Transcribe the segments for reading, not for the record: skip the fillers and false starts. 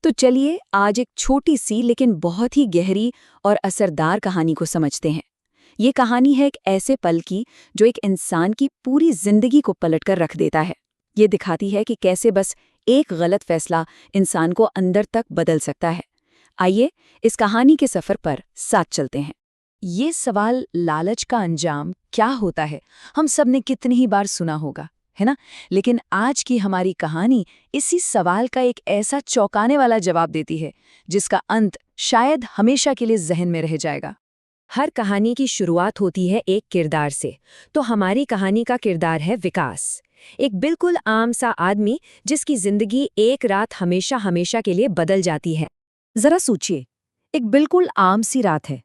तो चलिए आज एक छोटी सी लेकिन बहुत ही गहरी और असरदार कहानी को समझते हैं। ये कहानी है एक ऐसे पल की जो एक इंसान की पूरी जिंदगी को पलटकर रख देता है। ये दिखाती है कि कैसे बस एक गलत फैसला इंसान को अंदर तक बदल सकता है। आइए इस कहानी के सफर पर साथ चलते हैं। ये सवाल लालच का अंजाम क्या होता है, हम सब ने कितनी ही बार सुना होगा, है ना? लेकिन आज की हमारी कहानी इसी सवाल का एक ऐसा चौंकाने वाला जवाब देती है जिसका अंत शायद हमेशा के लिए जहन में रह जाएगा। हर कहानी की शुरुआत होती है एक किरदार से। तो हमारी कहानी का किरदार है विकास, एक बिल्कुल आम सा आदमी जिसकी जिंदगी एक रात हमेशा हमेशा के लिए बदल जाती है। जरा सोचिए, एक बिल्कुल आम सी रात है।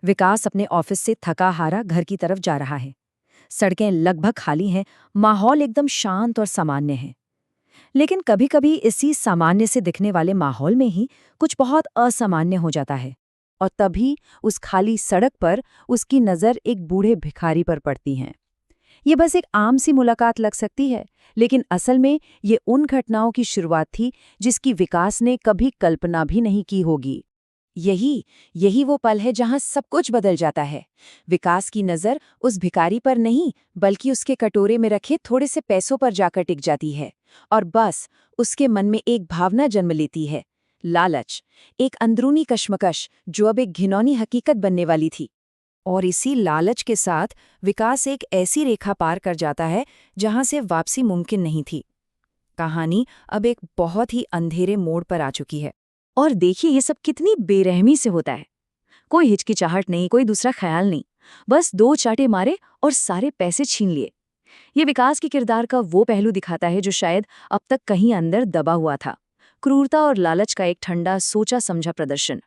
विकास अपने ऑफिस से थका हारा घर की तरफ जा रहा है। सड़कें लगभग खाली हैं, माहौल एकदम शांत और सामान्य है। लेकिन कभी-कभी इसी सामान्य से दिखने वाले माहौल में ही कुछ बहुत असामान्य हो जाता है। और तभी उस खाली सड़क पर उसकी नज़र एक बूढ़े भिखारी पर पड़ती है। ये बस एक आम सी मुलाकात लग सकती है, लेकिन असल में ये उन घटनाओं की शुरुआत थी जिसकी विकास ने कभी कल्पना भी नहीं की होगी। यही यही वो पल है जहां सब कुछ बदल जाता है। विकास की नज़र उस भिखारी पर नहीं, बल्कि उसके कटोरे में रखे थोड़े से पैसों पर जाकर टिक जाती है। और बस उसके मन में एक भावना जन्म लेती है, लालच, एक अंदरूनी कश्मकश जो अब एक घिनौनी हकीकत बनने वाली थी। और इसी लालच के साथ विकास एक ऐसी रेखा पार कर जाता है जहां से वापसी मुमकिन नहीं थी। कहानी अब एक बहुत ही अंधेरे मोड़ पर आ चुकी है। और देखिए ये सब कितनी बेरहमी से होता है। कोई हिचकिचाहट नहीं, कोई दूसरा ख्याल नहीं, बस दो चाटे मारे और सारे पैसे छीन लिए। ये विकास के किरदार का वो पहलू दिखाता है जो शायद अब तक कहीं अंदर दबा हुआ था, क्रूरता और लालच का एक ठंडा सोचा समझा प्रदर्शन।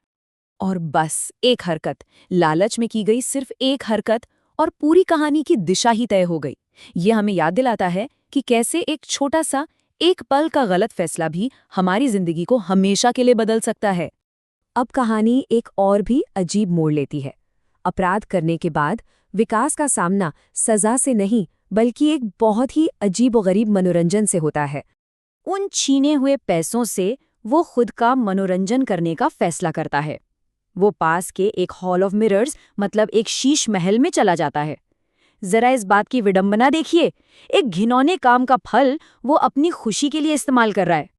और बस एक हरकत, लालच में की गई सिर्फ एक हरकत, और पूरी कहानी की दिशा ही तय हो गई। ये हमें याद दिलाता है कि कैसे एक छोटा सा, एक पल का गलत फैसला भी हमारी जिंदगी को हमेशा के लिए बदल सकता है। अब कहानी एक और भी अजीब मोड़ लेती है। अपराध करने के बाद विकास का सामना सजा से नहीं, बल्कि एक बहुत ही अजीब-ओ-गरीब मनोरंजन से होता है। उन छीने हुए पैसों से वो खुद का मनोरंजन करने का फैसला करता है। वो पास के एक हॉल ऑफ मिरर्स, मतलब एक शीश महल में चला जाता है। जरा इस बात की विडंबना देखिए, एक घिनौने काम का फल वो अपनी खुशी के लिए इस्तेमाल कर रहा है।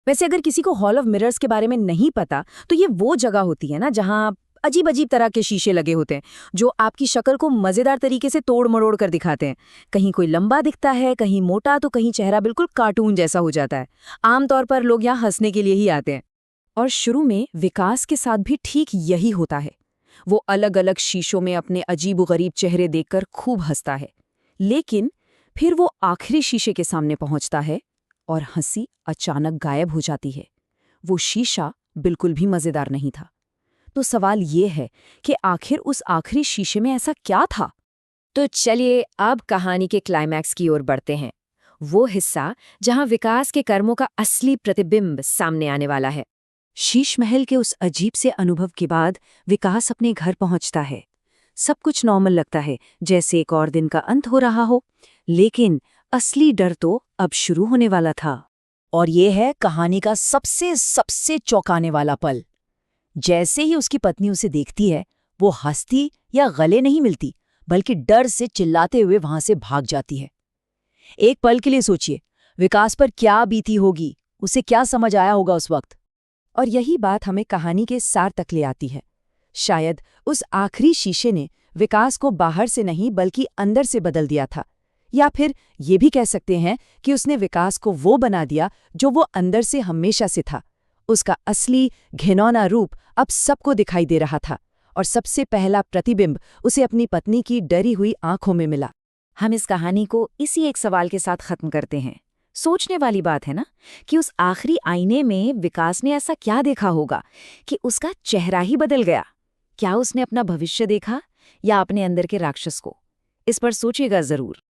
वैसे अगर किसी को हॉल ऑफ मिरर्स के बारे में नहीं पता, तो ये वो जगह होती है ना जहां अजीब अजीब तरह के शीशे लगे होते हैं जो आपकी शक्ल को मजेदार तरीके से तोड़ मरोड़ कर दिखाते हैं। कहीं कोई लंबा दिखता है, कहीं मोटा, तो कहीं चेहरा बिल्कुल कार्टून जैसा हो जाता है। आमतौर पर लोग यहाँ हंसने के लिए ही आते हैं। और शुरू में विकास के साथ भी ठीक यही होता है। वो अलग अलग शीशों में अपने अजीब-ओ-गरीब चेहरे देखकर खूब हंसता है। लेकिन फिर वो आखिरी शीशे के सामने पहुंचता है और हंसी अचानक गायब हो जाती है। वो शीशा बिल्कुल भी मजेदार नहीं था। तो सवाल ये है कि आखिर उस आखिरी शीशे में ऐसा क्या था? तो चलिए अब कहानी के क्लाइमैक्स की ओर बढ़ते हैं। वो हिस्सा जहां विकास के कर्मों का असली प्रतिबिंब सामने आने वाला है। शीश महल के उस अजीब से अनुभव के बाद विकास अपने घर पहुंचता है। सब कुछ नॉर्मल लगता है, जैसे एक और दिन का अंत हो रहा हो। लेकिन असली डर तो अब शुरू होने वाला था। और ये है कहानी का सबसे सबसे चौंकाने वाला पल। जैसे ही उसकी पत्नी उसे देखती है, वो हंसती या गले नहीं मिलती, बल्कि डर से चिल्लाते हुए वहां से भाग जाती है। एक पल के लिए सोचिए, विकास पर क्या बीती होगी, उसे क्या समझ आया होगा उस वक्त। और यही बात हमें कहानी के सार तक ले आती है। शायद उस आखिरी शीशे ने विकास को बाहर से नहीं, बल्कि अंदर से बदल दिया था। या फिर ये भी कह सकते हैं कि उसने विकास को वो बना दिया जो वो अंदर से हमेशा से था। उसका असली घिनौना रूप अब सबको दिखाई दे रहा था, और सबसे पहला प्रतिबिंब उसे अपनी पत्नी की डरी हुई आंखों में मिला। हम इस कहानी को इसी एक सवाल के साथ खत्म करते हैं। सोचने वाली बात है ना, कि उस आखिरी आईने में विकास ने ऐसा क्या देखा होगा कि उसका चेहरा ही बदल गया? क्या उसने अपना भविष्य देखा, या अपने अंदर के राक्षस को? इस पर सोचिएगा जरूर।